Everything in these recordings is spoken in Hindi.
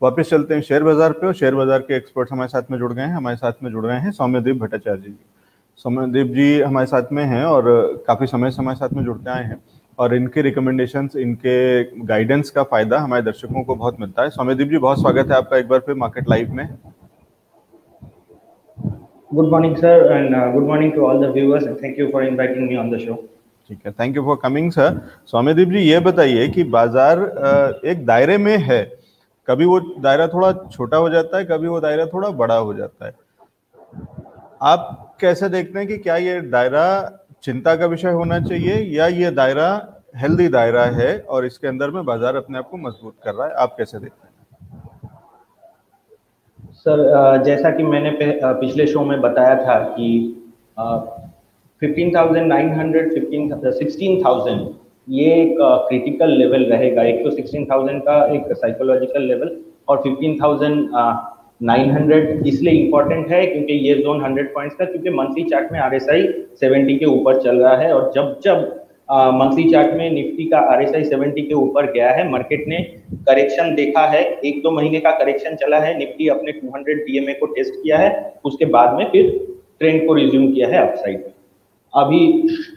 वापस चलते हैं शेयर बाजार पे, और शेयर बाजार के एक्सपर्ट्स हमारे साथ में जुड़ गए हैं। हमारे साथ में जुड़ रहे हैं सौम्यदीप भट्टाचार्य जी। सौम्यदीप जी हमारे साथ में हैं और काफ़ी समय से हमारे साथ में जुड़ते आए हैं, और इनके रिकमेंडेशंस, इनके गाइडेंस का फ़ायदा हमारे दर्शकों को बहुत मिलता है। सौम्यदीप जी, बहुत स्वागत है आपका एक बार फिर मार्केट लाइव में। Good morning, sir, and good morning to all the viewers, and thank you for inviting me on the show. ठीक है, thank you for coming sir. Saumyadeep ji, ये बताइए कि बाजार एक दायरे में है, कभी वो दायरा थोड़ा छोटा हो जाता है, कभी वो दायरा थोड़ा बड़ा हो जाता है। आप कैसे देखते हैं कि क्या ये दायरा चिंता का विषय होना चाहिए, या ये दायरा हेल्दी दायरा है और इसके अंदर में बाजार अपने आप को मजबूत कर रहा है? आप कैसे देखते हैं? सर, जैसा कि मैंने पिछले शो में बताया था कि 15,900, 16,000 ये एक क्रिटिकल लेवल रहेगा। एक तो 16,000 का एक साइकोलॉजिकल लेवल, और 15,900 इसलिए इम्पोर्टेंट है क्योंकि ये जोन 100 पॉइंट्स का, क्योंकि मंथली चार्ट में RSI 70 के ऊपर चल रहा है, और जब मंथली चार्ट में निफ्टी का RSI 70 के ऊपर गया है, मार्केट ने करेक्शन देखा है, 1-2 महीने का करेक्शन चला है, निफ्टी अपने 200 DMA को टेस्ट किया है, उसके बाद में फिर ट्रेंड को रिज्यूम किया है अपसाइड में। अभी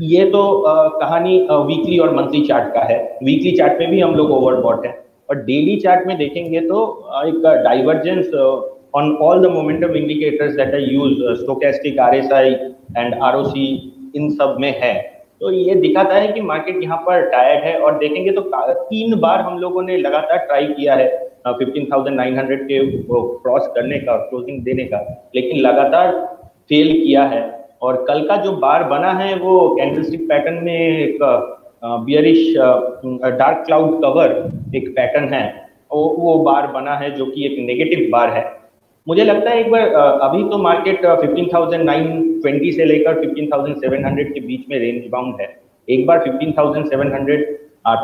ये तो कहानी वीकली और मंथली चार्ट का है। वीकली चार्ट में भी हम लोग ओवरबॉट है, और डेली चार्ट में देखेंगे तो एक divergence on all the momentum indicators that I use, stochastic, RSI and ROC, इन सब में है। तो ये दिखाता है कि मार्केट यहाँ पर टायर्ड है, और देखेंगे तो 3 बार हम लोगों ने लगातार ट्राई किया है 15,900 के क्रॉस करने का, क्लोजिंग देने का, लेकिन लगातार फेल किया है। और कल का जो बार बना है वो कैंडलस्टिक पैटर्न में एक बियरिश डार्क क्लाउड कवर एक पैटर्न है, वो बार बना है जो कि एक नेगेटिव बार है। मुझे लगता है एक बार अभी तो मार्केट 15,920 से लेकर 15,700 के बीच में रेंज बाउंड है। एक बार 15,700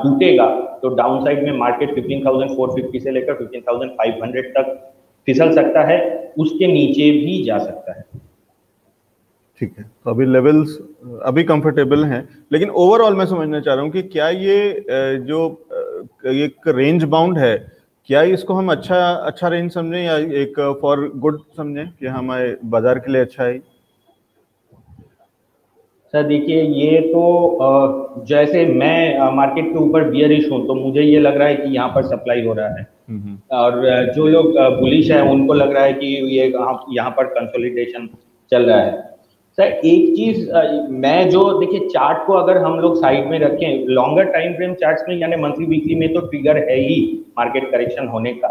टूटेगा तो डाउन साइड में मार्केट 15,450 से लेकर 15,500 तक फिसल सकता है, उसके नीचे भी जा सकता है। ठीक है, तो अभी लेवल्स अभी कंफर्टेबल हैं, लेकिन ओवरऑल मैं समझना चाह रहा हूँ कि क्या ये जो एक रेंज बाउंड है, क्या इसको हम अच्छा रेंज समझें, या एक फॉर गुड समझें कि हमारे बाजार के लिए अच्छा है? सर देखिए, ये तो जैसे मैं मार्केट के ऊपर बियरिश हूँ, तो मुझे ये लग रहा है कि यहाँ पर सप्लाई हो रहा है, और जो लोग बुलिश है उनको लग रहा है कि ये यहाँ पर कंसोलिडेशन चल रहा है। सर एक चीज मैं जो देखिए, चार्ट को अगर हम लोग साइड में रखें, लॉन्गर टाइम फ्रेम चार्ट्स में यानी मंथली वीकली में तो ट्रिगर है ही मार्केट करेक्शन होने का।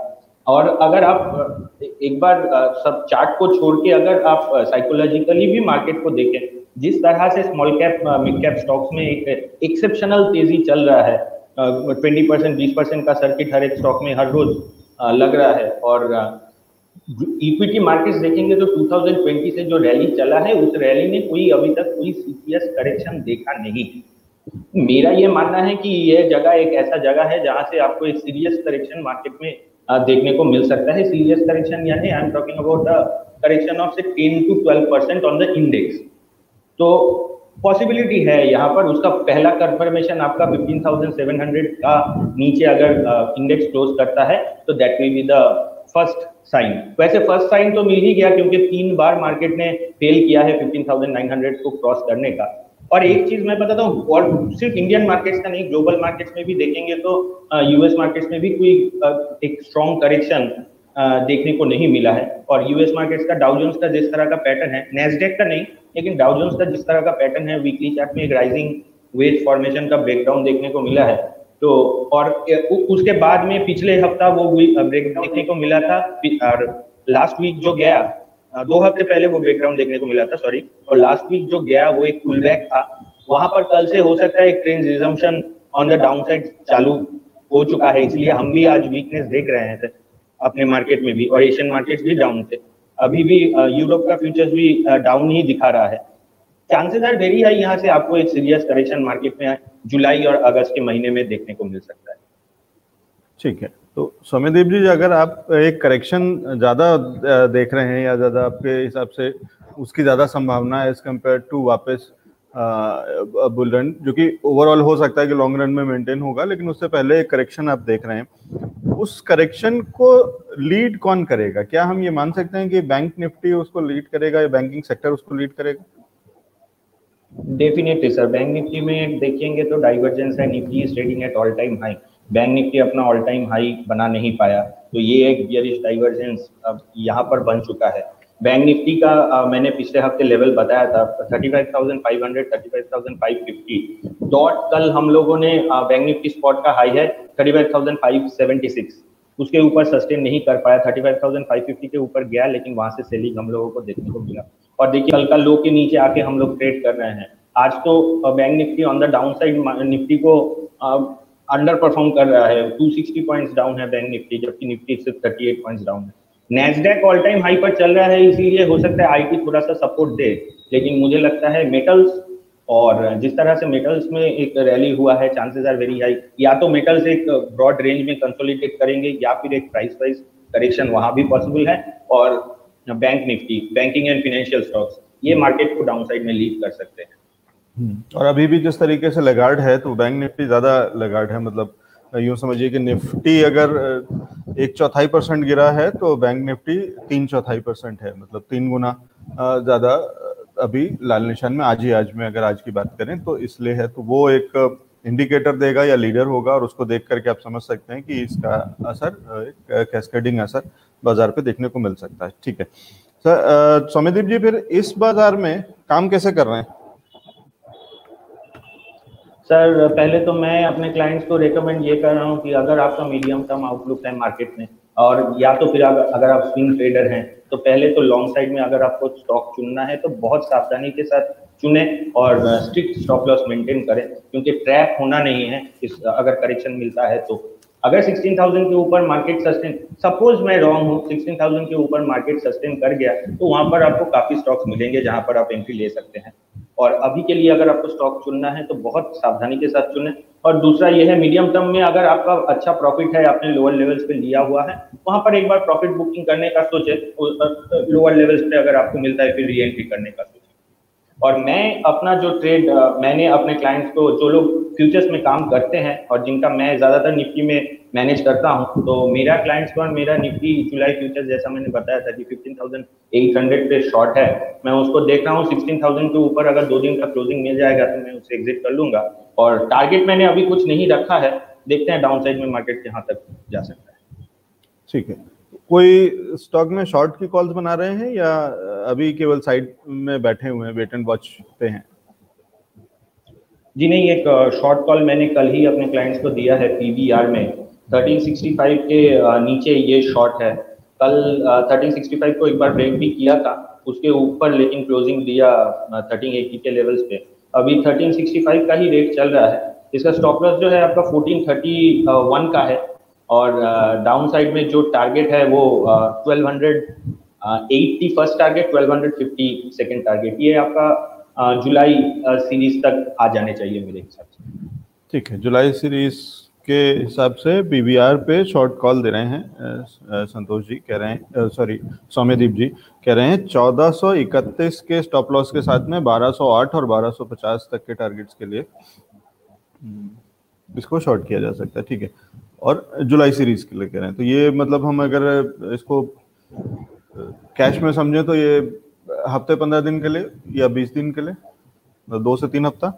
और अगर आप एक बार सब चार्ट को छोड़ के अगर आप साइकोलॉजिकली भी मार्केट को देखें, जिस तरह से small cap mid cap stocks में एक एक्सेप्शनल तेजी चल रहा है, 20%, 20% का सर्किट हर एक स्टॉक में हर रोज लग रहा है, और इक्विटी मार्केट्स देखेंगे तो 2020 से जो रैली चला है, उस रैली में कोई अभी तक कोई सीरियस करेक्शन देखा नहीं। मेरा ये मानना है कि यह जगह एक ऐसा जगह है जहां से आपको एक सीरियस करेक्शन मार्केट में देखने को मिल सकता है। सीरियस करेक्शन यानी I am talking about the correction of से 10 to 12% ऑन द इंडेक्स। तो पॉसिबिलिटी है यहाँ पर। उसका पहला कंफर्मेशन आपका 15,700 का नीचे अगर इंडेक्स क्लोज करता है तो that will be the first sign. वैसे फर्स्ट साइन तो मिल ही गया, क्योंकि 3 बार मार्केट ने फेल किया है 15,900 को क्रॉस करने का। और एक चीज मैं बताता हूँ, और सिर्फ इंडियन मार्केट्स का नहीं, ग्लोबल मार्केट्स में भी देखेंगे तो यूएस मार्केट्स में भी कोई एक स्ट्रॉन्ग करेक्शन देखने को नहीं मिला है। और यूएस मार्केट्स का, डाउ जोन्स का जिस तरह का पैटर्न है, नैस्डैक का नहीं लेकिन डाउ जोन्स का जिस तरह का पैटर्न है, वीकली चार्ट में एक राइजिंग वेज फॉर्मेशन का ब्रेकडाउन देखने को मिला है। तो और उसके बाद में पिछले हफ्ता वो ब्रेकडाउन देखने को मिला था, और लास्ट वीक जो गया, 2 हफ्ते पहले वो ब्रेकडाउन देखने को मिला था, सॉरी, और लास्ट वीक जो गया वो एक पुलबैक था। वहां पर कल से हो सकता है एक trend resumption on the down side चालू हो चुका है, इसलिए हम भी आज वीकनेस देख रहे हैं अपने मार्केट में भी, और एशियन मार्केट्स भी डाउन थे। अभी भी यूरोप का फ्यूचर्स भी डाउन ही दिखा रहा है। चांसेस आर वेरी हाई यहाँ से आपको एक सीरियस करेक्शन मार्केट में जुलाई और अगस्त के महीने में देखने को मिल सकता है। ठीक है, तो सौम्यदीप जी, अगर आप एक करेक्शन ज्यादा देख रहे हैं, या ज्यादा आपके हिसाब से उसकी ज्यादा संभावना है एज कम्पेयर टू वापस बुल रन, जो कि ओवरऑल हो सकता है कि लॉन्ग रन में मेंटेन होगा, लेकिन उससे पहले एक करेक्शन आप देख रहे हैं, उस करेक्शन को लीड कौन करेगा? क्या हम ये मान सकते हैं कि बैंक निफ्टी उसको लीड करेगा या बैंकिंग सेक्टर उसको लीड करेगा? डेफिनेटली सर, बैंक निफ्टी में देखेंगे तो डाइवर्जेंस है, Nifty is trading at all time high, bank Nifty अपना ऑल टाइम हाई बना नहीं पाया, तो ये एक बियरिश डाइवर्जेंस अब यहाँ पर बन चुका है। बैंक निफ्टी का मैंने पिछले हफ्ते लेवल बताया था 35,500 35,550 डॉट। कल हम लोगों ने बैंक निफ्टी स्पॉट का हाई है 35,576, उसके ऊपर सस्टेन नहीं कर पाया, 35,550 के ऊपर गया, लेकिन वहां से सेलिंग हम लोगों को देखने को मिला। और देखिए कल का लो के नीचे आके हम लोग ट्रेड कर रहे हैं। आज तो bank Nifty on the down side Nifty को अंडर परफॉर्म कर रहा है, 260 पॉइंट्स डाउन है बैंक निफ्टी, जबकि निफ्टी सिर्फ 38 पॉइंट्स डाउन है। नैस्डैक ऑल टाइम हाई पर चल रहा है, इसीलिए हो सकता है आईटी थोड़ा सा सपोर्ट दे, लेकिन मुझे लगता है मेटल्स, और जिस तरह से मेटल्स में एक रैली हुआ है, चांसेस आर वेरी हाई या तो मेटल्स एक ब्रॉड रेंज में कंसोलिडेट करेंगे या फिर एक प्राइस वाइज करेक्शन वहां भी पॉसिबल है। और bank Nifty, banking and financial stocks, ये मार्केट को डाउन साइड में लीड कर सकते हैं। और अभी भी जिस तरीके से लगार्ड है, तो बैंक निफ्टी ज्यादा लगार्ड है। मतलब यूं समझिए कि निफ्टी अगर 1/4% गिरा है तो बैंक निफ्टी 3/4% है, मतलब 3 गुना ज्यादा अभी लाल निशान में आज में अगर आज की बात करें तो इसलिए है। तो वो एक इंडिकेटर देगा या लीडर होगा, और उसको देख करके आप समझ सकते हैं कि इसका असर, एक कैस्केडिंग असर बाजार पे देखने को मिल सकता है। ठीक है सर, सौम्यदीप जी, फिर इस बाजार में काम कैसे कर रहे हैं? सर पहले तो मैं अपने क्लाइंट्स को रेकमेंड ये कर रहा हूँ कि अगर आपका मीडियम टर्म आउटलुक है मार्केट में, और या तो फिर अगर आप स्विंग ट्रेडर हैं, तो पहले तो लॉन्ग साइड में अगर आपको स्टॉक चुनना है तो बहुत सावधानी के साथ चुने और स्ट्रिक्ट स्टॉप लॉस मेंटेन करें, क्योंकि ट्रैप होना नहीं है इस अगर करेक्शन मिलता है तो। अगर 16,000 के ऊपर मार्केट सस्टेन, सपोज मैं रॉन्ग हूँ, 16,000 के ऊपर मार्केट सस्टेन कर गया तो वहां पर आपको काफी स्टॉक्स मिलेंगे जहां पर आप एंट्री ले सकते हैं। और अभी के लिए अगर आपको स्टॉक चुनना है तो बहुत सावधानी के साथ चुनें। और दूसरा ये है, मीडियम टर्म में अगर आपका अच्छा प्रॉफिट है, आपने लोअर लेवल्स पे लिया हुआ है, वहां पर एक बार प्रॉफिट बुकिंग करने का सोचे, लोअर लेवल्स पे अगर आपको मिलता है फिर री एंट्री करने का सोचे। और मैं अपना जो ट्रेड, मैंने अपने क्लाइंट्स को, जो लोग फ्यूचर्स में काम करते हैं और जिनका मैं ज्यादातर निफ्टी में मैनेज करता हूं, तो मेरा क्लाइंट्स पर मेरा निफ्टी जुलाई फ्यूचर्स, जैसा मैंने बताया था कि 15,800 पे शॉर्ट है, मैं उसको देख रहा हूँ 16,000 के ऊपर अगर 2 दिन का क्लोजिंग मिल जाएगा तो मैं उससे एग्जिट कर लूंगा। और टारगेट मैंने अभी कुछ नहीं रखा है, देखते हैं डाउन साइड में मार्केट कहाँ तक जा सकता है। ठीक है, कोई स्टॉक में शॉर्ट की कॉल्स बना रहे हैं या अभी केवल साइड में बैठे हुए हैं, वेट एंड वॉच पे हैं? जी नहीं, एक शॉर्ट कॉल मैंने कल ही अपने क्लाइंट्स को दिया है पीवीआर में, 1365 के नीचे ये शॉर्ट है। कल 1365 को एक बार ब्रेक भी किया था उसके ऊपर, लेकिन क्लोजिंग दिया 1380 के लेवल्स पे। अभी 1365 का ही रेट चल रहा है। इसका स्टॉप लॉस जो है आपका 1431 का है, और डाउन साइड में जो टारगेट है वो 1280 फर्स्ट टारगेट, 1250 सेकेंड टारगेट। ये आपका जुलाई सीरीज तक आ जाने चाहिए मेरे हिसाब से। ठीक है, जुलाई सीरीज के हिसाब से पीवीआर पे शॉर्ट कॉल दे रहे हैं संतोष जी कह रहे हैं, सॉरी सौम्यदीप जी कह रहे हैं 1431 के स्टॉप लॉस के साथ में 1208 और 1250 तक के टारगेट्स के लिए इसको शॉर्ट किया जा सकता है। ठीक है, और जुलाई सीरीज के लिए कह रहे हैं, तो ये मतलब हम अगर इसको कैश में समझें तो ये हफ्ते 15 दिन के लिए या 20 दिन के लिए, 2 से 3 हफ्ता?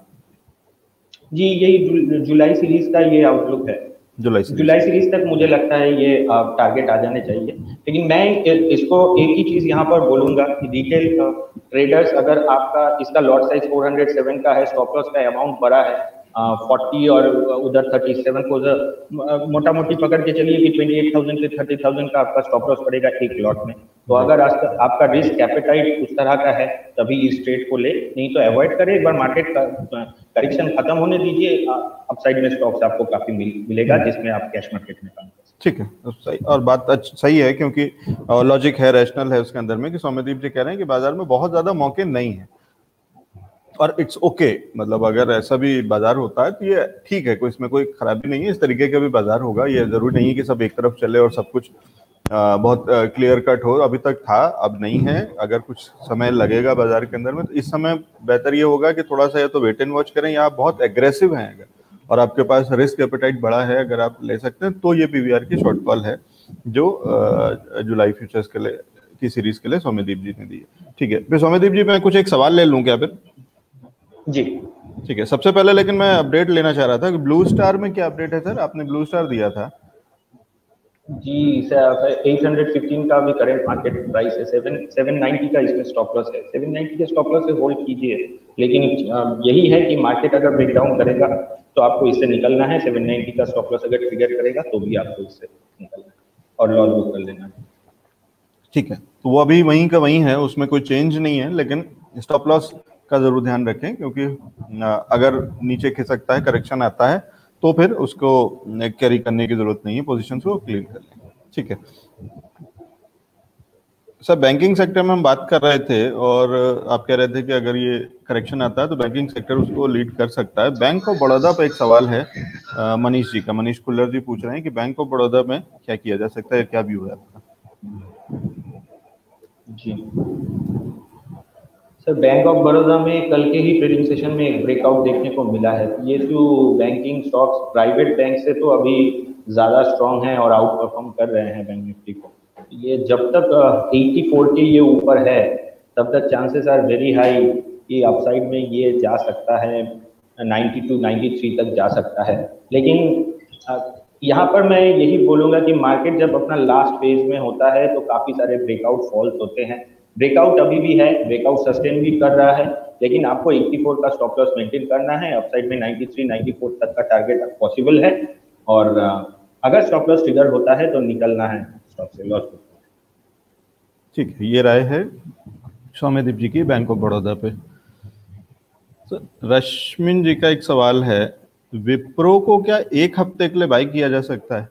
जी यही जुलाई सीरीज का ये आउटलुक है। जुलाई सीरीज तक मुझे लगता है ये टारगेट आ जाने चाहिए। लेकिन मैं इसको एक ही चीज यहाँ पर बोलूंगा कि रिटेल ट्रेडर्स, अगर आपका इसका लॉट साइज 407 का है, स्टॉप लॉस का अमाउंट बड़ा है 40 और उधर 37 को मोटा मोटी पकड़ के चलिए कि 28,000 से 30,000 का आपका स्टॉप लॉस पड़ेगा एक लॉट में। तो अगर आपका रिस्क एपेटाइट उस तरह का है तभी इस ट्रेड को ले, नहीं तो अवॉइड करें। एक बार मार्केट का करेक्शन खत्म होने दीजिए, अपसाइड में स्टॉक्स आपको काफी मिलेगा जिसमें आप कैश मार्केट में काम कर सकते हैं। ठीक है, सही, और बात सही है, क्योंकि लॉजिक है, रैशनल है उसके अंदर में कि सौम्यदीप जी कह रहे हैं कि बाजार में बहुत ज्यादा मौके नहीं है, और इट्स ओके मतलब अगर ऐसा भी बाजार होता है तो ये ठीक है, कोई इसमें कोई खराबी नहीं है। इस तरीके का भी बाजार होगा, ये जरूरी नहीं है कि सब एक तरफ चले और सब कुछ बहुत क्लियर कट हो, अभी तक था, अब नहीं है। अगर कुछ समय लगेगा बाजार के अंदर में, तो इस समय बेहतर ये होगा कि थोड़ा सा या तो वेट एंड वॉच करें, या आप बहुत एग्रेसिव हैं अगर और आपके पास रिस्क एपेटाइट बड़ा है, अगर आप ले सकते हैं, तो ये पीवीआर की शॉर्ट कॉल है जो जुलाई फ्यूचर्स के लिए की सीरीज के लिए सौम्यदीप जी ने दी है। ठीक है, फिर सौम्यदीप जी मैं कुछ एक सवाल ले लूं क्या फिर? जी ठीक है, सबसे पहले लेकिन मैं अपडेट लेना चाह रहा था कि ब्लू स्टार में क्या अपडेट है सर? आपने ब्लू स्टार दिया था। जी सर, 815 का भी करंट मार्केट प्राइस है, 790 का इसमें स्टॉप लॉस है, 790 के स्टॉप लॉस से होल्ड कीजिए। लेकिन यही है कि मार्केट अगर ब्रेक डाउन करेगा तो आपको इससे निकलना है। 790 का स्टॉप लॉस अगर ट्रिगर करेगा तो भी आपको इससे निकलना है और लॉस बुक कर लेना है। ठीक है, तो वो अभी वहीं का वहीं है, उसमें कोई चेंज नहीं है, लेकिन स्टॉप लॉस का जरूर ध्यान रखें, क्योंकि अगर नीचे खिसकता है, करेक्शन आता है, तो फिर उसको कैरी करने की जरूरत नहीं है, पोजीशन को क्लीन कर लें। ठीक है सर, बैंकिंग सेक्टर में हम बात कर रहे थे और आप कह रहे थे कि अगर ये करेक्शन आता है तो बैंकिंग सेक्टर उसको लीड कर सकता है। बैंक ऑफ बड़ौदा पे एक सवाल है मनीष जी का, मनीष कुल्लर जी पूछ रहे हैं कि बैंक ऑफ बड़ौदा में क्या किया जा सकता है, क्या व्यू है आपका? जी सर, बैंक ऑफ बड़ौदा में कल के ही ट्रेडिंग सेशन में एक ब्रेकआउट देखने को मिला है। ये जो बैंकिंग स्टॉक्स प्राइवेट बैंक से तो अभी ज़्यादा स्ट्रांग हैं और आउट परफॉर्म कर रहे हैं बैंक निफ्टी को। ये जब तक 84 के ये ऊपर है तब तक चांसेस आर वेरी हाई कि अपसाइड में ये जा सकता है, 92 93 तक जा सकता है। लेकिन यहाँ पर मैं यही बोलूँगा कि मार्केट जब अपना लास्ट फेज में होता है तो काफ़ी सारे ब्रेकआउट फॉल्स होते हैं। ब्रेकआउट अभी भी है, ब्रेकआउट सस्टेन भी कर रहा है, लेकिन आपको 84 का स्टॉप लॉस मेंटेन करना है। अपसाइड में 93 94 तक का टारगेट पॉसिबल है, और अगर स्टॉप लॉस ट्रिगर होता है तो निकलना है स्टॉक से लॉस। ठीक है, ये राय है सौम्यदीप जी की बैंक ऑफ बड़ौदा पे। तो रश्मिन जी का एक सवाल है, विप्रो को क्या एक हफ्ते के लिए बाई किया जा सकता है?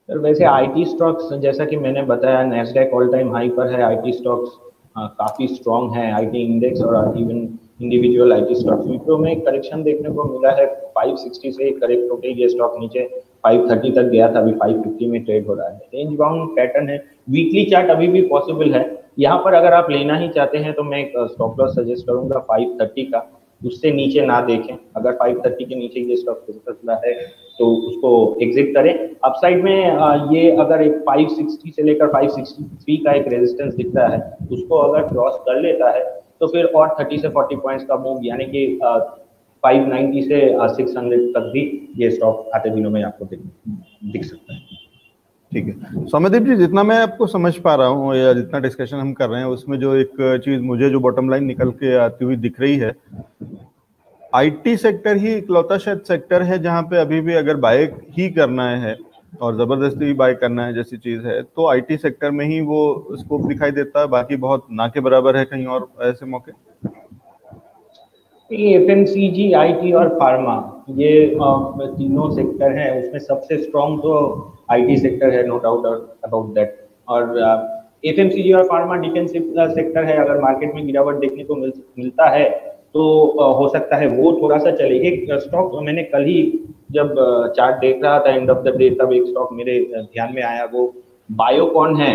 सर वैसे आईटी स्टॉक्स, जैसा कि मैंने बताया, नैस्डैक ऑल टाइम हाई पर है। आईटी स्टॉक्स काफी स्ट्रांग है, आईटी इंडेक्स और even individual IT stocks. Wipro में करेक्शन देखने को मिला है, 560 से करेक्ट होकर ये स्टॉक नीचे 530 तक गया था, अभी 550 में ट्रेड हो रहा है। रेंज बाउंड पैटर्न है, वीकली चार्ट अभी भी पॉसिबल है। यहाँ पर अगर आप लेना ही चाहते हैं तो मैं एक स्टॉप लॉस सजेस्ट करूंगा 530 का, उससे नीचे ना देखें। अगर 530 के नीचे ये स्टॉक खिसकता है तो उसको एग्जिट करें। अपसाइड में ये अगर एक 560 से लेकर 563 का एक रेजिस्टेंस दिख रहा है, उसको अगर क्रॉस कर लेता है तो फिर और 30 से 40 पॉइंट्स का मूव, यानी कि 590 से 600 तक भी ये स्टॉक आते दिनों में आपको दिख सकता है। ठीक है सौम्यदीप जी, जितना मैं आपको समझ पा रहा हूँ या जितना डिस्कशन हम कर रहे हैं, उसमें जो एक चीज मुझे जो बॉटम लाइन निकल के आती हुई दिख रही है, आईटी सेक्टर ही इकलौता शायद सेक्टर है जहां पे अभी भी अगर बाय ही करना है और जबरदस्ती भी बाय करना है जैसी चीज है, तो आईटी सेक्टर में ही वो स्कोप दिखाई देता है, बाकी बहुत ना के बराबर है कहीं और ऐसे मौके? एफएमसीजी, आईटी और फार्मा, ये तीनों सेक्टर हैं, उसमें सबसे स्ट्रॉन्ग तो आईटी सेक्टर है, नो डाउट अबाउट दैट। और एफएमसीजी और फार्मा डिफेंसिव सेक्टर है। अगर मार्केट में गिरावट देखने को मिलता है तो हो सकता है वो थोड़ा सा चले। एक स्टॉक मैंने कल ही जब चार्ट देख रहा था एंड ऑफ द डे, तब एक स्टॉक मेरे ध्यान में आया, वो बायोकॉन है।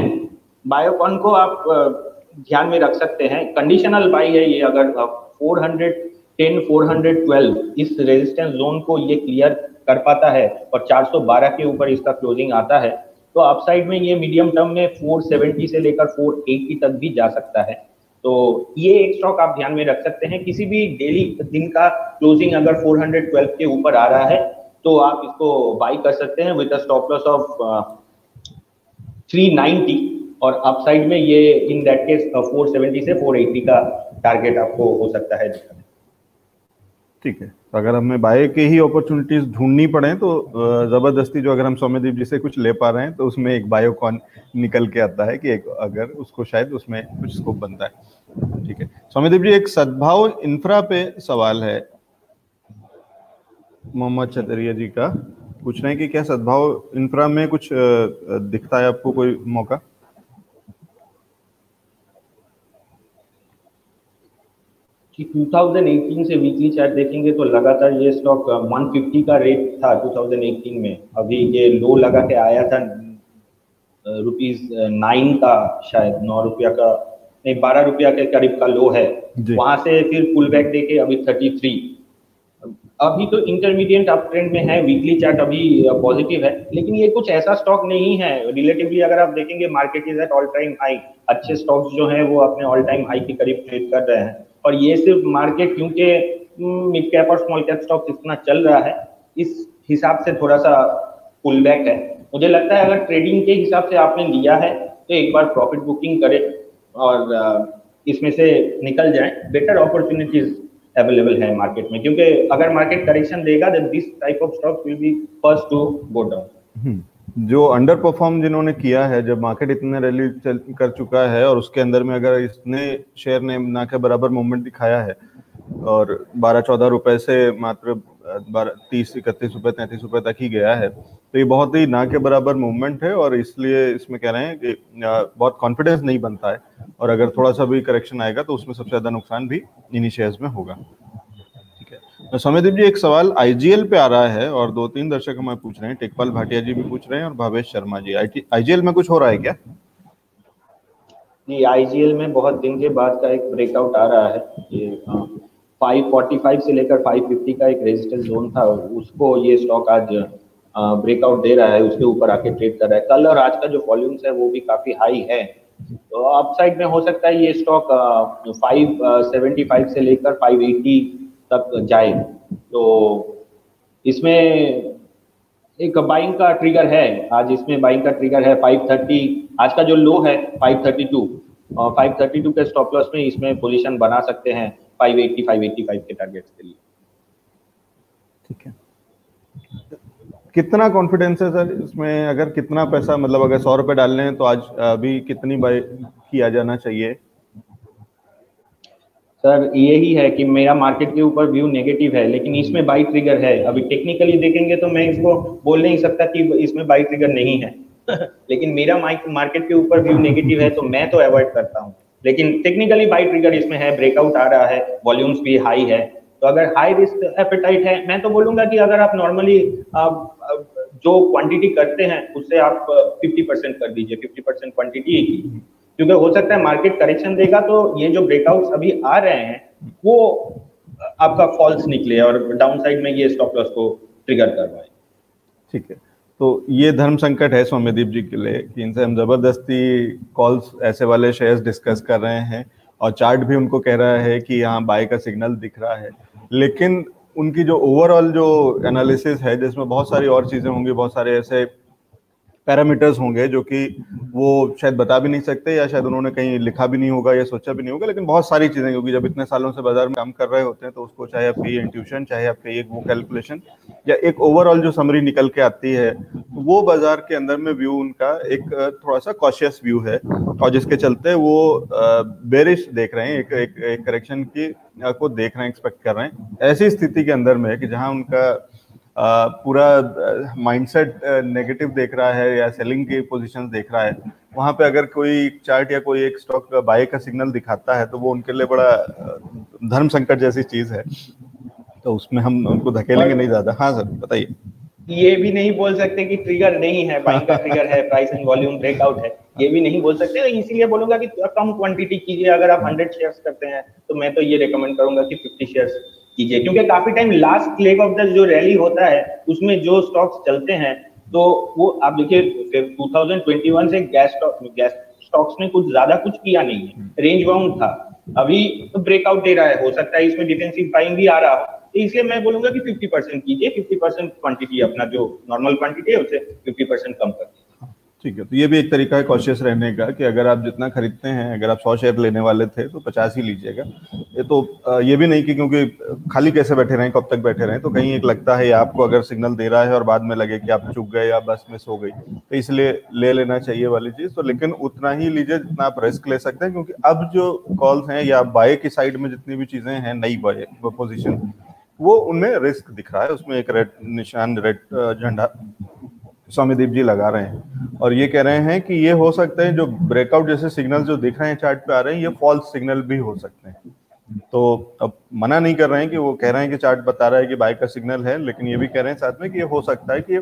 बायोकॉन को आप ध्यान में रख सकते हैं, कंडीशनल बाई है ये। अगर 410 412 इस रेजिस्टेंस जोन को ये क्लियर कर पाता है और 412 के ऊपर इसका क्लोजिंग आता है, तो अपसाइड में ये मीडियम टर्म में 470 से लेकर 480 तक भी जा सकता है। तो ये एक स्टॉक आप ध्यान में रख सकते हैं। किसी भी डेली दिन का क्लोजिंग अगर 412 के ऊपर आ रहा है तो आप इसको बाई कर सकते हैं with a stop loss of 390, और अपसाइड में ये इन दैट केस 470 से 480 का टारगेट आपको हो सकता है। ठीक है, तो अगर हमें बाय के ही अपॉर्चुनिटीज ढूंढनी पड़े तो जबरदस्ती जो अगर हम सौम्यदीप जी से कुछ ले पा रहे हैं तो उसमें एक बायोकॉन निकल के आता है कि एक अगर उसको शायद उसमें कुछ स्कोप बनता है। ठीक है सौम्यदीप जी, एक सद्भाव इंफ्रा पे सवाल है मोहम्मद चतरिया जी का, पूछ रहे हैं कि क्या सद्भाव इंफ्रा में कुछ दिखता है आपको कोई मौका? कि 2018 से वीकली चार्ट देखेंगे तो लगातार ये स्टॉक 150 का रेट था 2018 में, अभी ये लो लगा के आया था ₹9 का, शायद 9 रुपया का, नहीं 12 रुपया के करीब का लो है। वहां से फिर पुल बैक देके अभी 33। अभी तो इंटरमीडिएट अप ट्रेंड में है, वीकली चार्ट अभी पॉजिटिव है, लेकिन ये कुछ ऐसा स्टॉक नहीं है। रिलेटिवली अगर आप देखेंगे market is at all time high, अच्छे स्टॉक्स जो हैं वो अपने ऑल टाइम हाई के करीब ट्रेड कर रहे हैं, और ये सिर्फ मार्केट क्योंकि मिड कैप और स्मॉल कैप स्टॉक इतना चल रहा है, इस हिसाब से थोड़ा सा पुल बैक है। मुझे लगता है अगर ट्रेडिंग के हिसाब से आपने लिया है तो एक बार प्रॉफिट बुकिंग करें और इसमें से निकल जाएं। बेटर अपॉर्चुनिटीज अवेलेबल है मार्केट में, क्योंकि अगर मार्केट करेक्शन देगा then this type of stocks will be first to go down. जो अंडर परफॉर्म जिन्होंने किया है, जब मार्केट इतने रैली कर चुका है और उसके अंदर में अगर इसने शेयर ने ना के बराबर मूवमेंट दिखाया है और 12-14 रुपए से मात्र 30-31 रुपए 33 रुपए तक ही गया है, तो ये बहुत ही ना के बराबर मूवमेंट है, और इसलिए इसमें कह रहे हैं कि बहुत कॉन्फिडेंस नहीं बनता है, और अगर थोड़ा सा भी करेक्शन आएगा तो उसमें सबसे ज्यादा नुकसान भी इन्हीं शेयर्स में होगा। ठीक है, सौम्यदीप जी, एक सवाल आईजीएल पे आ रहा है और 2-3 दर्शक हमें पूछ रहे हैं, टेकपाल भाटिया जी भी पूछ रहे हैं और भावेश शर्मा जी, आईजीएल में कुछ हो रहा है क्या? जी, आईजीएल में बहुत दिन के बाद का एक ब्रेकआउट आ रहा है। ये 545 से लेकर 550 का एक रेजिस्टेंस जोन था, उसको ये स्टॉक आज ब्रेकआउट दे रहा है, उसके ऊपर आके ट्रेड कर रहा है। कल और आज का जो वॉल्यूम्स है वो भी काफी हाई है, तो अपसाइड में हो सकता है ये स्टॉक 575 से लेकर 580 तक जाए। तो इसमें एक बाइंग का ट्रिगर है, आज इसमें बाइंग का ट्रिगर है 530, आज का जो लो है 532, और 532 के स्टॉप लॉस में इसमें पोजीशन बना सकते हैं 580 585 के टारगेट्स के लिए। ठीक है, कितना कॉन्फिडेंस है सर इसमें? अगर कितना पैसा, मतलब अगर 100 रुपए डालने हैं तो आज अभी कितनी बाय किया जाना चाहिए? सर यही है कि मेरा मार्केट के ऊपर व्यू नेगेटिव है, लेकिन इसमें बाई ट्रिगर है। अभी टेक्निकली देखेंगे तो मैं इसको बोल नहीं सकता कि इसमें बाई ट्रिगर नहीं है लेकिन मेरा मार्केट के ऊपर व्यू नेगेटिव है तो मैं तो अवॉइड करता हूँ, लेकिन टेक्निकली बाई ट्रिगर इसमें है, ब्रेकआउट आ रहा है, वॉल्यूम्स भी हाई है। तो अगर हाई रिस्क एपेटाइट है, मैं तो बोलूंगा कि अगर आप नॉर्मली जो क्वांटिटी करते हैं उससे आप 50% कर दीजिए, 50% क्वांटिटी, क्योंकि हो सकता है मार्केट करेक्शन देगा तो ये जो ब्रेकआउट्स अभी आ रहे हैं वो आपका फॉल्स निकले और डाउन साइड में ये स्टॉप लॉस को ट्रिगर करवाए। ठीक है, तो ये धर्म संकट है सौम्यदीप जी के लिए कि इनसे हम जबरदस्ती कॉल्स ऐसे वाले शेयर्स डिस्कस कर रहे हैं और चार्ट भी उनको कह रहा है कि यहाँ बाय का सिग्नल दिख रहा है, लेकिन उनकी जो ओवरऑल जो एनालिसिस है जिसमें बहुत सारी और चीजें होंगी, बहुत सारे ऐसे पैरामीटर्स होंगे जो कि वो शायद बता भी नहीं सकते, या शायद उन्होंने कहीं लिखा भी नहीं होगा या सोचा भी नहीं होगा, लेकिन बहुत सारी चीजें, क्योंकि जब इतने सालों से बाजार में काम कर रहे होते हैं तो उसको चाहे आपकी इंट्यूशन, चाहे आपके एक वो कैलकुलेशन या एक ओवरऑल जो समरी निकल के आती है, वो बाजार के अंदर में व्यू उनका एक थोड़ा सा कॉशियस व्यू है, और जिसके चलते वो बेरिश देख रहे हैं, एक करेक्शन की को देख रहे हैं, एक्सपेक्ट कर रहे हैं। ऐसी स्थिति के अंदर में कि जहां उनका पूरा माइंडसेट नेगेटिव देख रहा है या सेलिंग की पोजीशंस देख रहा है, वहां पे अगर कोई चार्ट या कोई एक स्टॉक बाय का सिग्नल दिखाता है तो वो उनके लिए बड़ा धर्म संकट जैसी चीज है, तो उसमें हम उनको धकेलेंगे नहीं ज्यादा। हाँ सर बताइए। ये भी नहीं बोल सकते कि ट्रिगर नहीं है, बाइंग का ट्रिगर है, प्राइस एंड वॉल्यूम ब्रेकआउट है, ये भी नहीं बोल सकते, इसीलिए बोलूंगा कि कम क्वांटिटी कीजिए। अगर आप 100 शेयर्स करते हैं तो मैं तो ये रिकमेंड करूंगा कि 50 शेयर्स कीजिए, क्योंकि काफी time last leg of the जो रैली होता है उसमें जो स्टॉक्स चलते हैं तो वो आप देखिए 2021 से गैस स्टॉक्स ने कुछ ज्यादा कुछ किया नहीं है, रेंज बाउंड था, अभी तो ब्रेकआउट दे रहा है, हो सकता है इसमें डिफेंसिव बाइंग भी आ रहा हो, इसलिए मैं बोलूंगा कि 50% कीजिए, 50% क्वांटिटी अपना जो नॉर्मल क्वांटिटी है उसे 50% कम कर दीजिए। ठीक है, तो ये भी एक तरीका है कॉशियस रहने का कि अगर आप जितना खरीदते हैं, अगर आप 100 शेयर लेने वाले थे तो 50 ही लीजिएगा। ये तो ये भी नहीं कि क्योंकि खाली कैसे बैठे रहें, कब तक बैठे रहें, तो कहीं एक लगता है आपको अगर सिग्नल दे रहा है और बाद में लगे कि आप चूक गए या बस मिस हो गई, तो इसलिए ले लेना चाहिए वाली चीज। तो लेकिन उतना ही लीजिए जितना आप रिस्क ले सकते हैं, क्योंकि अब जो कॉल्स हैं या बाय की साइड में जितनी भी चीजें हैं, नई बाय पोजिशन, वो उनमें रिस्क दिख रहा है, उसमें एक रेड निशान, रेड झंडा सौम्यदीप जी लगा रहे हैं और ये कह रहे हैं कि ये हो सकते हैं जो ब्रेकआउट जैसे सिग्नल जो दिख रहे हैं चार्ट पे आ रहे हैं, ये फॉल्स सिग्नल भी हो सकते हैं। तो अब मना नहीं कर रहे हैं कि वो कह रहे हैं कि चार्ट बता रहा है कि बाय का सिग्नल है, लेकिन ये भी कह रहे हैं साथ में कि ये हो सकता है कि ये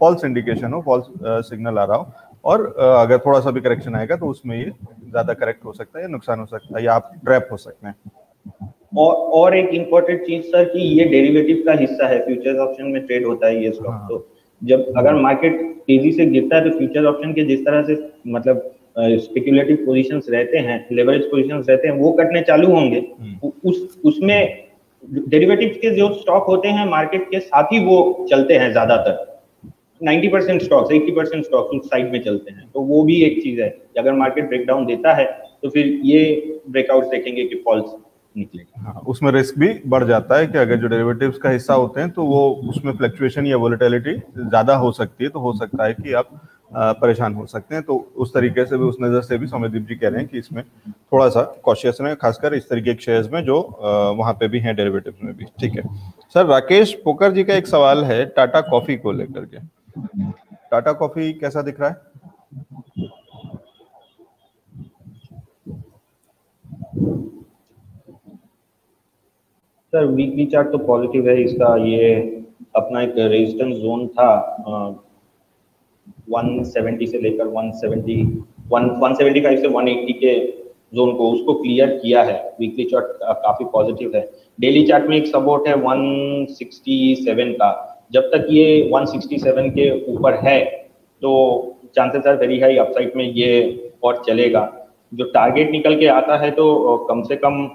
फॉल्स इंडिकेशन हो, फॉल्स सिग्नल आ रहा हो, और अगर थोड़ा सा भी करेक्शन आएगा तो उसमें ये ज्यादा करेक्ट हो सकता है या नुकसान हो सकता है या आप ट्रैप हो सकते हैं। और एक इम्पोर्टेंट चीज सर कि ये डेरिवेटिव का हिस्सा है, फ्यूचर्स ऑप्शन में ट्रेड होता है ये स्टॉक। तो जब अगर मार्केट तेजी से गिरता है तो फ्यूचर ऑप्शन के जिस तरह से मतलब स्पेक्युलेटिव पोजीशंस रहते हैं, लेवरेज पोजीशंस रहते हैं, वो कटने चालू होंगे। उसमें डेरिवेटिव के जो स्टॉक होते हैं मार्केट के साथ ही वो चलते हैं ज्यादातर। 90% स्टॉक्स, 80% स्टॉक्स उस साइड में चलते हैं। तो वो भी एक चीज है कि अगर मार्केट ब्रेकडाउन देता है तो फिर ये ब्रेकआउट देखेंगे कि फॉल्स निकलेगा। हाँ, उसमें रिस्क भी बढ़ जाता है कि अगर जो डेरिवेटिव्स का हिस्सा होते हैं तो वो उसमें फ्लक्चुएशन या वोलेटिलिटी ज्यादा हो सकती है, तो हो सकता है कि आप परेशान हो सकते हैं। तो उस तरीके से भी, उस नजर से भी सौम्यदीप जी कह रहे हैं कि इसमें थोड़ा सा कॉशियस रहें, खासकर इस तरीके के शेयर्स में जो वहां पे भी हैं, डेरिवेटिव्स में भी। ठीक है सर, राकेश पोकर जी का एक सवाल है टाटा कॉफी को लेकर के। टाटा कॉफी कैसा दिख रहा है? सर वीकली चार्ट तो पॉजिटिव है इसका। ये अपना एक रेजिस्टेंस जोन था 170 से लेकर 175 से 180 के जोन को, उसको क्लियर किया है। वीकली चार्ट काफी पॉजिटिव है। डेली चार्ट में एक सपोर्ट है 167 का। जब तक ये 167 के ऊपर है तो chances are very high upside में ये और चलेगा। जो टारगेट निकल के आता है तो कम से कम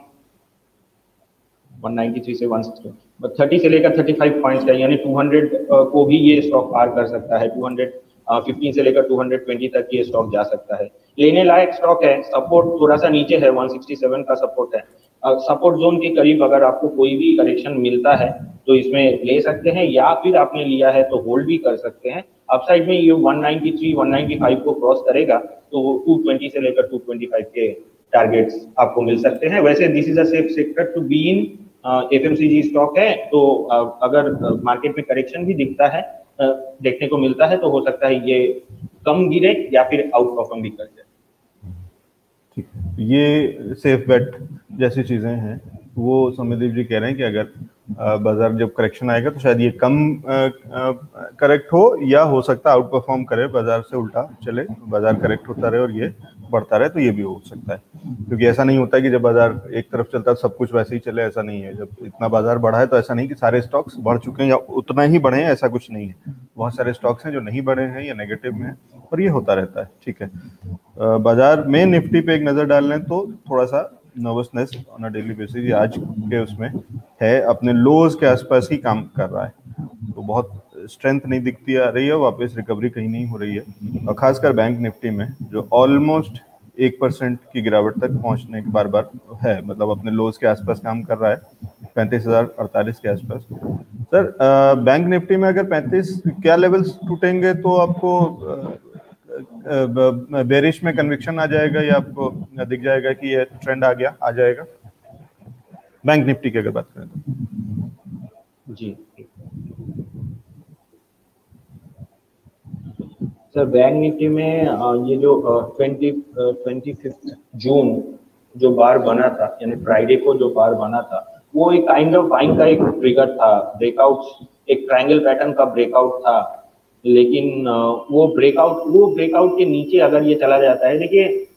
193 से 160, 30 से लेकर 35 पॉइंट्स का, यानी 200 को भी ये स्टॉक पार कर सकता है। 215 से लेकर 220 तक ये स्टॉक जा सकता है। लेने लायक स्टॉक है। सपोर्ट थोड़ा सा नीचे है, 167 का सपोर्ट है। सपोर्ट जोन के करीब अगर आपको कोई भी करेक्शन मिलता है तो इसमें ले सकते हैं, या फिर आपने लिया है तो होल्ड भी कर सकते हैं। अपसाइड में ये 193, 195 को क्रॉस करेगा तो 220 से लेकर 225 के टारगेट्स आपको मिल सकते हैं। वैसे this is a safe sector to be in. FMCG stock है, तो अगर मार्केट में करेक्शन भी दिखता है, देखने को मिलता है, तो हो सकता है ये कम गिरे या फिर आउट परफॉर्म भी कर जाए। ठीक है, ये सेफ बेट जैसी चीजें हैं वो सौम्यदीप जी कह रहे हैं कि अगर बाजार जब करेक्शन आएगा तो शायद ये कम करेक्ट हो, या हो सकता है आउट परफॉर्म करे, बाजार से उल्टा चले, बाजार करेक्ट होता रहे और ये बढ़ता रहे, तो ये भी हो सकता है। क्योंकि ऐसा नहीं होता है कि जब बाजार एक तरफ चलता है सब कुछ वैसे ही चले, ऐसा नहीं है। जब इतना बाजार बढ़ा है तो ऐसा नहीं कि सारे स्टॉक्स बढ़ चुके हैं या उतना ही बढ़े हैं, ऐसा कुछ नहीं है। बहुत सारे स्टॉक्स हैं जो नहीं बढ़े हैं या नेगेटिव में हैं, और ये होता रहता है। ठीक है, बाजार में निफ्टी पे एक नजर डाल लें तो थोड़ा सा nervousness on a daily basis आज के उसमें है, अपने लोज के आसपास ही काम कर रहा है, तो बहुत स्ट्रेंथ नहीं दिखती आ रही है, वापस रिकवरी कहीं नहीं हो रही है। और खासकर बैंक निफ्टी में जो ऑलमोस्ट 1% की गिरावट तक पहुंचने के बार बार है, मतलब अपने लोज के आसपास काम कर रहा है, 35,048 के आसपास। सर बैंक निफ्टी में अगर 35 क्या लेवल्स टूटेंगे तो आपको बेरिश में कन्विक्शन आ जाएगा, या आपको दिख जाएगा कि ये ट्रेंड आ गया, आ जाएगा बैंक निफ्टी की अगर बात करें तो? जी सर, बैंक निफ्टी में ये जो 25 जून जो बार बना था, यानी फ्राइडे को जो बार बना था, वो एक काइंड ऑफ बाइंग का एक ट्रिगर था। ब्रेकआउट, एक ट्रायंगल पैटर्न का ब्रेकआउट था, लेकिन वो ब्रेकआउट के नीचे अगर ये चला जाता है, देखिए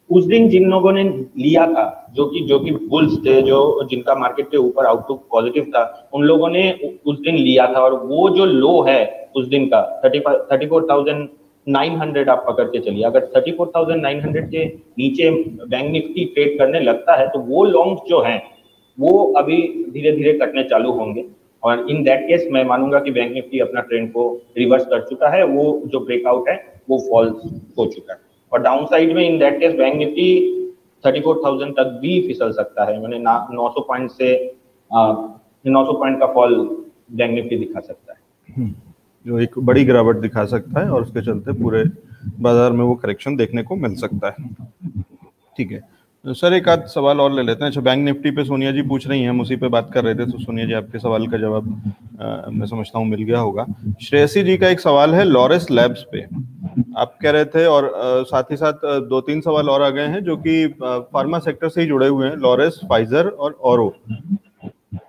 उस दिन जिन लोगों ने लिया था, जो कि बुल्स थे, जो जिनका मार्केट के ऊपर आउटलुक पॉजिटिव था, उन लोगों ने उस दिन लिया था। और वो जो लो है उस दिन का 34,900 आप पकड़ के चलिए। अगर 34,900 के नीचे बैंक निफ्टी ट्रेड करने लगता है तो वो लॉन्ग जो हैं वो अभी धीरे धीरे कटने चालू होंगे, और इन दैट केस मैं मानूंगा कि बैंक निफ्टी अपना ट्रेंड को रिवर्स कर चुका है। वो जो ब्रेकआउट है वो फॉल्स हो चुका है, और डाउन साइड में in that case bank Nifty 34,000 तक भी फिसल सकता है। मैंने 900 पॉइंट से 900 पॉइंट का फॉल बैंक निफ्टी दिखा सकता है, जो एक बड़ी गिरावट दिखा सकता है, और उसके चलते पूरे बाजार में वो करेक्शन देखने को मिल सकता है। ठीक है, तो सर एक आध सवाल और ले लेते हैं। अच्छा, बैंक निफ्टी पे सोनिया जी पूछ रही हैं, हम उसी पे बात कर रहे थे, तो सोनिया जी आपके सवाल का जवाब मैं समझता हूँ मिल गया होगा। श्रेयसी जी का एक सवाल है लॉरस लैब्स पे। आप कह रहे थे, और साथ ही साथ दो तीन सवाल और आ गए हैं जो कि फार्मा सेक्टर से ही जुड़े हुए हैं, लॉरेस, फाइजर और औरो।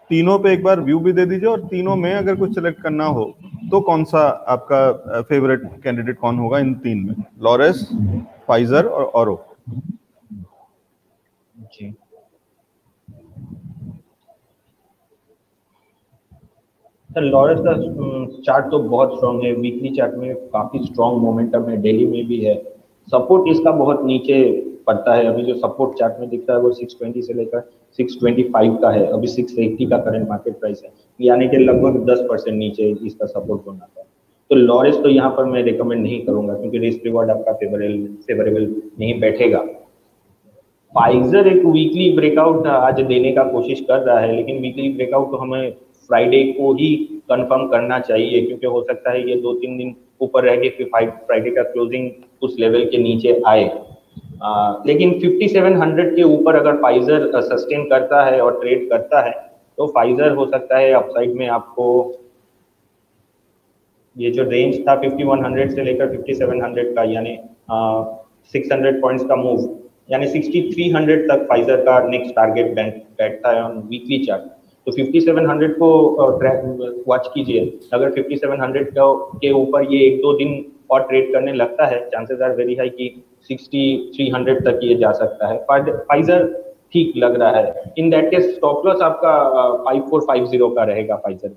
तीनों पे एक बार व्यू भी दे दीजिए, और तीनों में अगर कुछ सिलेक्ट करना हो तो कौन सा आपका फेवरेट कैंडिडेट कौन होगा इन तीन में, लॉरेस, फाइजर और औरो? जी सर, लॉरेस का चार्ट तो बहुत स्ट्रांग है, वीकली चार्ट में काफी स्ट्रांग मोमेंटम है, डेली में भी है। सपोर्ट इसका बहुत नीचे पड़ता है, अभी जो सपोर्ट चार्ट में दिखता है वो 620 से लेकर 625 का है, अभी 680 का करंट मार्केट प्राइस है, यानी कि लगभग 10% नीचे इसका सपोर्ट होना था। तो लॉरेस तो यहाँ पर मैं रिकमेंड नहीं करूंगा, क्योंकि रिस्क रिवॉर्ड आपका फेवरेबल नहीं बैठेगा। फाइजर एक वीकली ब्रेकआउट आज देने का कोशिश कर रहा है, लेकिन वीकली ब्रेकआउट तो हमें फ्राइडे को ही कंफर्म करना चाहिए, क्योंकि हो सकता है ये 2-3 दिन ऊपर रह के फिर फ्राइडे का क्लोजिंग उस लेवल के नीचे आए। लेकिन 5700 के ऊपर अगर फाइजर सस्टेन करता है और ट्रेड करता है तो फाइजर हो सकता है अपसाइड में आपको ये जो रेंज था 5100 से लेकर 5700 का, यानी 600 पॉइंट्स का मूव, यानी 6300 तक फाइजर का नेक्स्ट टारगेट बैठता है ऑन वीकली चार्ट। तो 5700 को वॉच कीजिए, अगर 5700 के ऊपर ये 1-2 दिन और ट्रेड करने लगता है, चांसेस आर वेरी हाई कि 6300 तक ये जा सकता है। फाइजर ठीक लग रहा है, in that case stop loss आपका 5450 का रहेगा फाइजर में।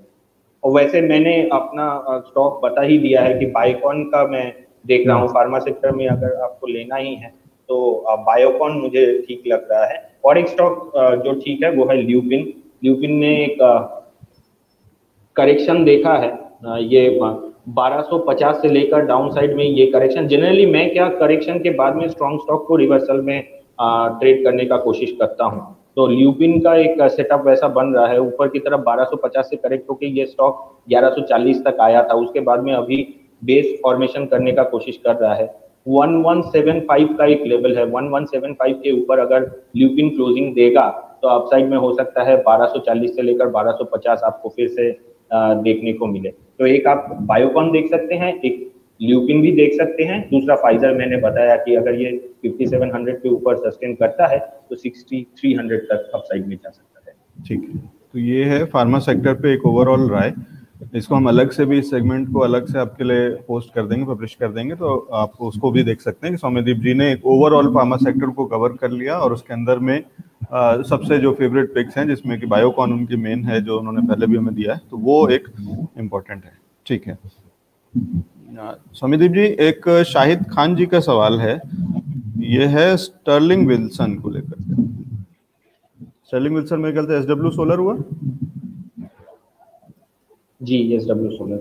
और वैसे मैंने अपना स्टॉक बता ही दिया है कि बायोकॉन का मैं देख रहा हूँ, फार्मा सेक्टर में अगर आपको लेना ही है तो बायोकॉन मुझे ठीक लग रहा है। और एक स्टॉक जो ठीक है वो है ल्यूपिन। ल्यूपिन ने एक करेक्शन देखा है, ये 1250 से लेकर डाउन साइड में ये करेक्शन, जनरली मैं क्या करेक्शन के बाद में स्ट्रॉन्ग स्टॉक को रिवर्सल में ट्रेड करने का कोशिश करता हूँ। तो ल्यूपिन का एक सेटअप वैसा बन रहा है, ऊपर की तरफ 1250 से करेक्ट होकर ये स्टॉक 1140 तक आया था, उसके बाद में अभी बेस फॉर्मेशन करने का कोशिश कर रहा है। 1175 का एक लेवल है, 1175 के ऊपर अगर ल्यूपिन क्लोजिंग देगा तो अपसाइड में हो सकता है 1240 से लेकर 1250 आपको फिर से देखने को मिले। तो एक आप बायोकॉन देख सकते हैं, एक ल्यूपिन भी देख सकते हैं, दूसरा फाइजर मैंने बताया कि अगर ये 5700 के ऊपर सस्टेन करता है तो 6300 तक अपसाइड में जा सकता है। ठीक है, तो ये है फार्मा सेक्टर पे एक ओवरऑल राय। इसको हम अलग से भी, इस सेगमेंट को अलग से आपके लिए पोस्ट कर देंगे, पब्लिश कर देंगे, तो आप उसको भी देख सकते हैं कि सौम्यदीप जी ने एक ओवरऑल फार्मा सेक्टर को कवर कर लिया, और उसके अंदर में सबसे जो फेवरेट पिक्स हैं, जिसमें कि बायोकॉन उनकी मेन है, जो उन्होंने पहले भी हमें दिया है, तो वो एक इम्पोर्टेंट है। ठीक है सौम्यदीप जी, एक शाहिद खान जी का सवाल है, ये है स्टर्लिंग विल्सन को लेकर। स्टर्लिंग विल्सन मेरे ख्याल से एसडब्ल्यू सोलर हुआ जी, SW solar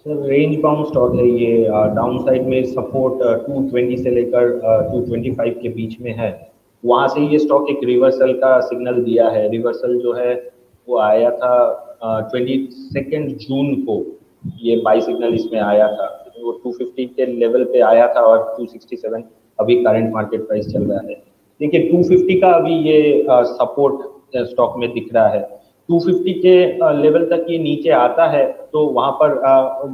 sir range bound stock है ये, डाउन साइड में सपोर्ट 220 से लेकर 225 के बीच में है, वहां से ये स्टॉक एक रिवर्सल का सिग्नल दिया है। रिवर्सल जो है वो आया था 22 जून को, ये बाई सिग्नल इसमें आया था, वो 250 के लेवल पे आया था और 267 अभी करंट मार्केट प्राइस चल रहा है। देखिए 250 का अभी ये सपोर्ट स्टॉक में दिख रहा है, 250 के लेवल तक ये नीचे आता है तो वहां पर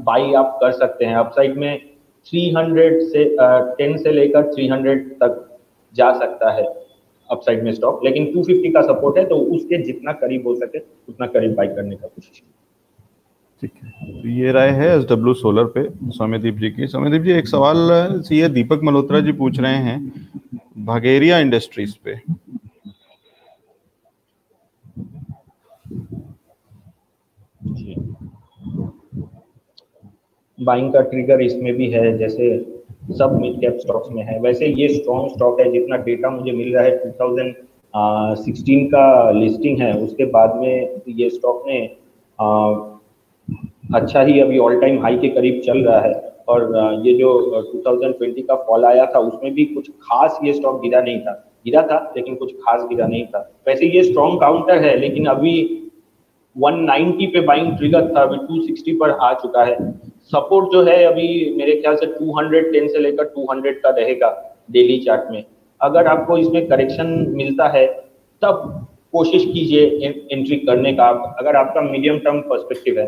बाई आप कर सकते हैं। अपसाइड में 300 से 10 से लेकर 300 तक जा सकता है अपसाइड में स्टॉक, लेकिन 250 का सपोर्ट है तो उसके जितना करीब हो सके उतना करीब बाई करने का कोशिश कीजिए। ठीक है, तो ये राय है एसडब्ल्यू सोलर पे सौम्यदीप जी की। सौम्यदीप जी, एक सवाल ये दीपक मल्होत्रा जी पूछ रहे हैं भागेरिया इंडस्ट्रीज पे। बाइंग का ट्रिगर इसमें भी है, जैसे सब मिड कैप स्टॉक्स में है। वैसे ये स्ट्रॉन्ग स्टॉक है, जितना डेटा मुझे मिल रहा है 2016 का लिस्टिंग है, उसके बाद में ये स्टॉक ने अच्छा ही अभी ऑल टाइम हाई के करीब चल रहा है। और ये जो 2020 का फॉल आया था उसमें भी कुछ खास ये स्टॉक गिरा था लेकिन कुछ खास गिरा नहीं था। वैसे ये स्ट्रॉन्ग काउंटर है, लेकिन अभी 190 पे बाइंग ट्रिगर था, अभी 260 पर आ चुका है। सपोर्ट जो है अभी मेरे ख्याल से 210 से लेकर 200 का रहेगा डेली चार्ट में। अगर आपको इसमें करेक्शन मिलता है तब कोशिश कीजिए एंट्री करने का, अगर आपका मीडियम टर्म पर्सपेक्टिव है।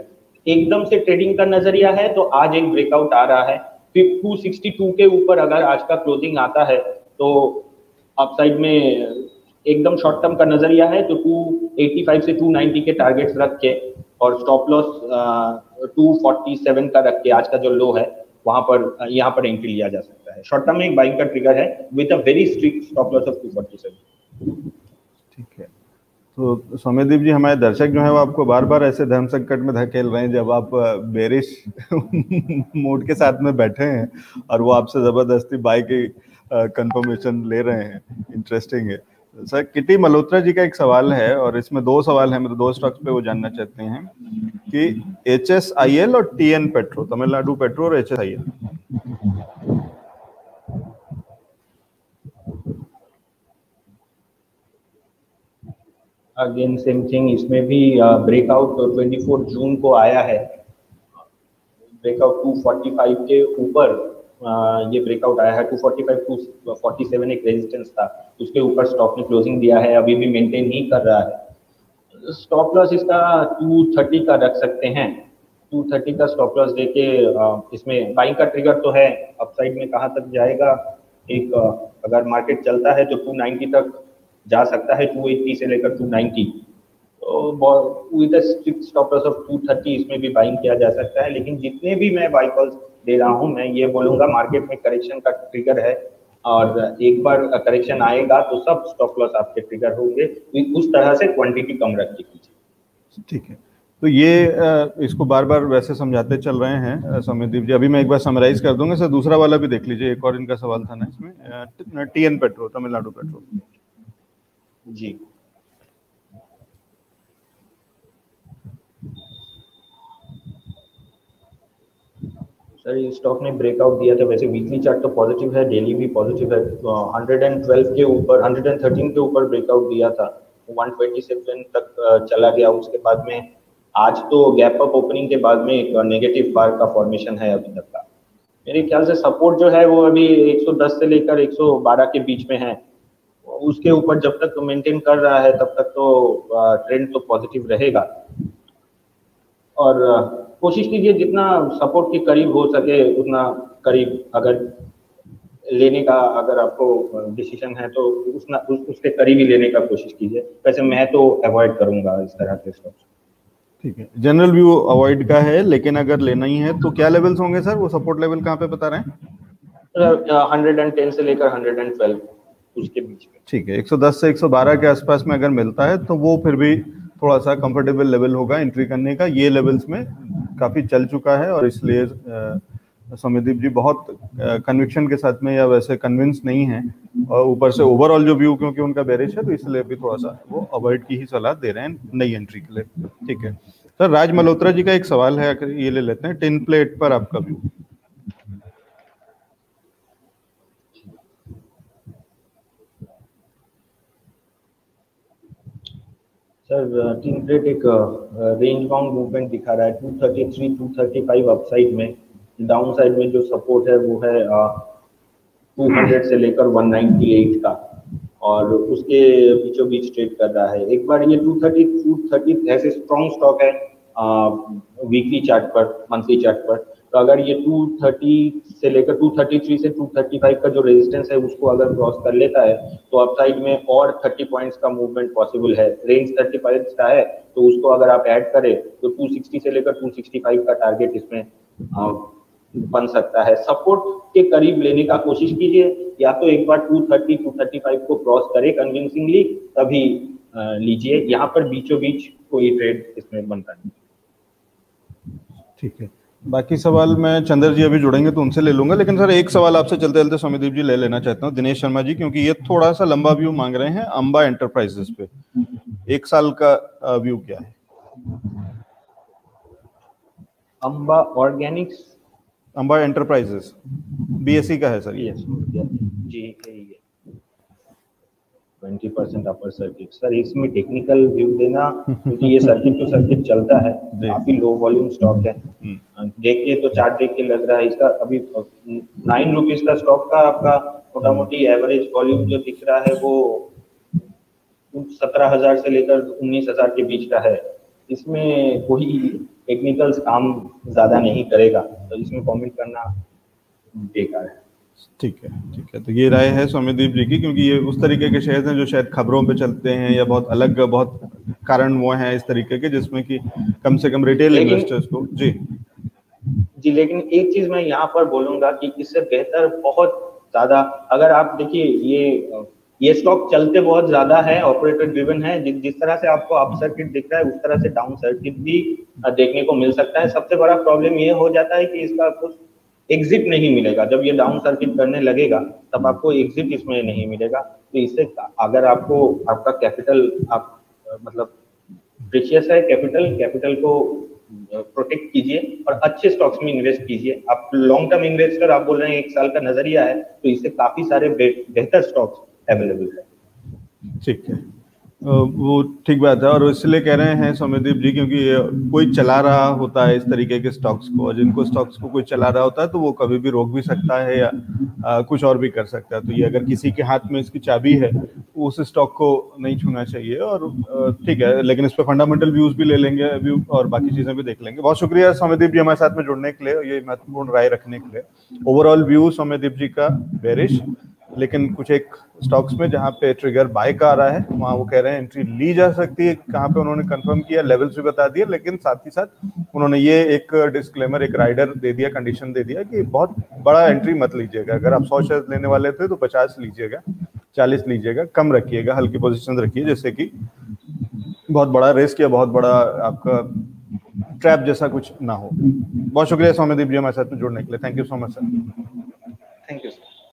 एकदम से ट्रेडिंग का नजरिया है तो आज एक ब्रेकआउट आ रहा है। फिर 262 के ऊपर अगर आज का क्लोजिंग आता है तो अपसाइड में एकदम शॉर्ट टर्म का नजरिया है तो 285 से 290 के टारगेट्स रख के और स्टॉप लॉस 247 का रख के आज का जो लो है वहां पर यहाँ पर एंट्री लिया जा सकता है। शॉर्ट टर्म में एक बाइंग का ट्रिगर है with a very strict stop loss of 247। ठीक है, तो सौम्यदीप जी, हमारे दर्शक जो है वो आपको बार बार ऐसे धर्म संकट में धकेल रहे हैं जब आप बेरिश मूड के साथ में बैठे हैं और वो आपसे जबरदस्ती बाय की कंफर्मेशन ले रहे हैं। इंटरेस्टिंग है सर। किटी मल्होत्रा जी का एक सवाल है और इसमें दो सवाल है, मतलब दो स्टॉक्स पे वो जानना चाहते हैं कि HSIL और TN पेट्रो, तमिलनाडु पेट्रो और HSIL। अगेन सेम थिंग, इसमें भी ब्रेकआउट 24 जून को आया है। ब्रेकआउट 245 के ऊपर ये ब्रेकआउट आया है। 245 247 एक रेजिस्टेंस था, उसके ऊपर स्टॉक ने क्लोजिंग दिया है, अभी भी मेंटेन ही कर रहा है। स्टॉप लॉस इसका 230 का रख सकते हैं। 230 का स्टॉप लॉस देके इसमें बाइंग का ट्रिगर तो है। अपसाइड में कहाँ तक जाएगा, एक अगर मार्केट चलता है तो 290 तक जा सकता है, 280 से लेकर 290। तो with strict stop loss of 230 इसमें भी बाइंग किया जा सकता है। लेकिन जितने भी मैं बाई कॉल्स दे रहा हूं, मैं ये बोलूंगा मार्केट में करेक्शन का ट्रिगर है और एक बार करेक्शन आएगा तो सब स्टॉप लॉस आपके ट्रिगर होंगे। उस तरह से क्वांटिटी कम रख के कीजिए। ठीक है, तो ये इसको बार बार वैसे समझाते चल रहे हैं सौम्यदीप जी। अभी मैं एक बार समराइज कर दूंगा सर, दूसरा वाला भी देख लीजिए। एक और इनका सवाल था ना इसमें, TN पेट्रो, तमिलनाडु पेट्रो जी। सर ये स्टॉक ने ब्रेकआउट दिया था। वैसे वीकली चार्ट तो पॉजिटिव है, डेली भी पॉजिटिव है। 112 के ऊपर, 113 के ऊपर ब्रेकआउट दिया था, 127 तक चला गया। उसके बाद में आज तो गैप अप ओपनिंग के बाद में एक नेगेटिव बार का फॉर्मेशन है अभी तक का। मेरे ख्याल से सपोर्ट जो है वो अभी 110 से लेकर 112 के बीच में है। उसके ऊपर जब तक मेंटेन कर रहा है तब तक तो ट्रेंड तो पॉजिटिव रहेगा। और कोशिश कीजिए जितना सपोर्ट के करीब हो सके उतना करीब अगर लेने का, अगर आपको डिसीजन है तो उसके करीब ही लेने का कोशिश कीजिए। वैसे मैं तो अवॉइड करूंगा इस तरह के स्टॉक्स। ठीक है, जनरल व्यू अवॉइड का है, लेकिन अगर लेना ही है तो क्या लेवल्स होंगे सर? वो सपोर्ट लेवल कहाँ पे बता रहे हैं? 110 से लेकर 112 उसके बीच में। ठीक है, 110 से 112 के आसपास में अगर मिलता है तो वो फिर भी थोड़ा सा कंफर्टेबल लेवल होगा एंट्री करने का। ये लेवल्स में काफी चल चुका है और इसलिए सौम्यदीप जी बहुत कन्विक्शन के साथ में या वैसे कन्विंस नहीं है, और ऊपर से ओवरऑल जो व्यू क्योंकि उनका बेरिश है तो इसलिए भी थोड़ा सा वो अवॉइड की ही सलाह दे रहे हैं नई एंट्री के लिए। ठीक है सर, राज मल्होत्रा जी का एक सवाल है, ये ले लेते हैं। टिन प्लेट पर आपका व्यू। सर टिन प्लेट एक रेंज बाउंड मूवमेंट दिखा रहा है। 233 235 अपसाइड में, डाउन साइड में जो सपोर्ट है वो है 200 से लेकर 198 का, और उसके बीचों बीच ट्रेड कर रहा है। एक बार ये 230 ऐसे स्ट्रॉन्ग स्टॉक है वीकली चार्ट पर, मंथली चार्ट पर। तो अगर ये 230 से लेकर 233 से 235 का जो रेजिस्टेंस है उसको अगर क्रॉस कर लेता है तो अपसाइड में और 30 पॉइंट्स का मूवमेंट पॉसिबल है। रेंज 35 का है तो उसको अगर आप ऐड करें तो 260 से लेकर 265 का टारगेट इसमें बन सकता है। सपोर्ट के करीब लेने का कोशिश कीजिए, या तो एक बार 230 235 को क्रॉस करे कन्विंसिंगली तभी लीजिए। यहाँ पर बीचों बीच कोई ट्रेड इसमें बनता नहीं। ठीक है, बाकी सवाल मैं चंद्र जी अभी जुड़ेंगे तो उनसे ले लूंगा, लेकिन सर एक सवाल आपसे चलते चलते सौम्यदीप जी ले लेना चाहता हूँ, दिनेश शर्मा जी, क्योंकि ये थोड़ा सा लंबा व्यू मांग रहे हैं अंबा एंटरप्राइजेस पे। एक साल का व्यू क्या है? Amba Organics, Amba enterprises BSE का है सर ये। जी 20% अपर सर्किट। सर इसमें टेक्निकल व्यू देना, क्योंकि ये सर्किट टू सर्किट चलता है, काफी लो वॉल्यूम स्टॉक है। देख के तो चार्ट देख के लग रहा है इसका अभी 9 रुपीज का स्टॉक का आपका मोटा मोटी एवरेज वॉल्यूम जो दिख रहा है वो 17,000 से लेकर 19,000 के बीच का है। इसमें कोई टेक्निकल्स काम ज्यादा नहीं करेगा, तो इसमें कमेंट करना बेकार है। ठीक है, ठीक है। तो ये राय है सौम्यदीप जी की, क्योंकि ये उस तरीके के शेयर्स हैं जो शायद खबरों पे चलते हैं या बहुत अलग, बहुत कारण वो हैं इस तरीके के जिसमें कि कम से कम रिटेल इन्वेस्टर्स को। जी, लेकिन एक चीज मैं यहाँ पर बोलूंगा कि इससे बेहतर बहुत ज्यादा, अगर आप देखिए ये स्टॉक चलते बहुत ज्यादा है, ऑपरेटर ड्रिवन है, जिस तरह से आपको अप सर्किट दिख रहा है उस तरह से डाउन सर्किट भी देखने को मिल सकता है। सबसे बड़ा प्रॉब्लम ये हो जाता है कि इसका कुछ एग्जिट नहीं मिलेगा। जब ये डाउन सर्किट करने लगेगा तब आपको एग्जिट इसमें नहीं मिलेगा। तो इससे अगर आपको आपका कैपिटल मतलब प्रीशियस है, कैपिटल को प्रोटेक्ट कीजिए और अच्छे स्टॉक्स में इन्वेस्ट कीजिए। आप लॉन्ग टर्म इन्वेस्टर, आप बोल रहे हैं 1 साल का नजरिया है, तो इससे काफी सारे बेहतर स्टॉक्स अवेलेबल है। ठीक है, वो ठीक बात है। और इसलिए कह रहे हैं सौम्यदीप जी क्योंकि कोई चला रहा होता है इस तरीके के स्टॉक्स को, और जिनको स्टॉक्स को कोई चला रहा होता है तो वो कभी भी रोक भी सकता है या कुछ और भी कर सकता है। तो ये अगर किसी के हाथ में इसकी चाबी है तो उस स्टॉक को नहीं छूना चाहिए। और ठीक है, लेकिन इस पर फंडामेंटल व्यूज भी ले लेंगे व्यू और बाकी चीजें भी देख लेंगे। बहुत शुक्रिया सौम्यदीप जी हमारे साथ में जुड़ने के लिए, ये महत्वपूर्ण राय रखने के लिए। ओवरऑल व्यू सौम्यदीप जी का बेरिश, लेकिन कुछ एक स्टॉक्स में जहां पे ट्रिगर बाय का आ रहा है वहां वो कह रहे हैं एंट्री ली जा सकती है। कहां पे उन्होंने कंफर्म किया, लेवल्स भी बता दिए, लेकिन साथ ही साथ उन्होंने ये एक डिस्क्लेमर, एक राइडर दे दिया, कंडीशन दे दिया कि बहुत बड़ा एंट्री मत लीजिएगा। अगर आप 100 शेयर लेने वाले थे तो 50 लीजिएगा, 40 लीजिएगा, कम रखिएगा, हल्की पोजीशन रखिए, जैसे कि बहुत बड़ा रिस्क या बहुत बड़ा आपका ट्रैप जैसा कुछ ना हो। बहुत शुक्रिया सौम्यदीप जी हमारे साथ में जुड़ने के लिए। Thank you so much sir.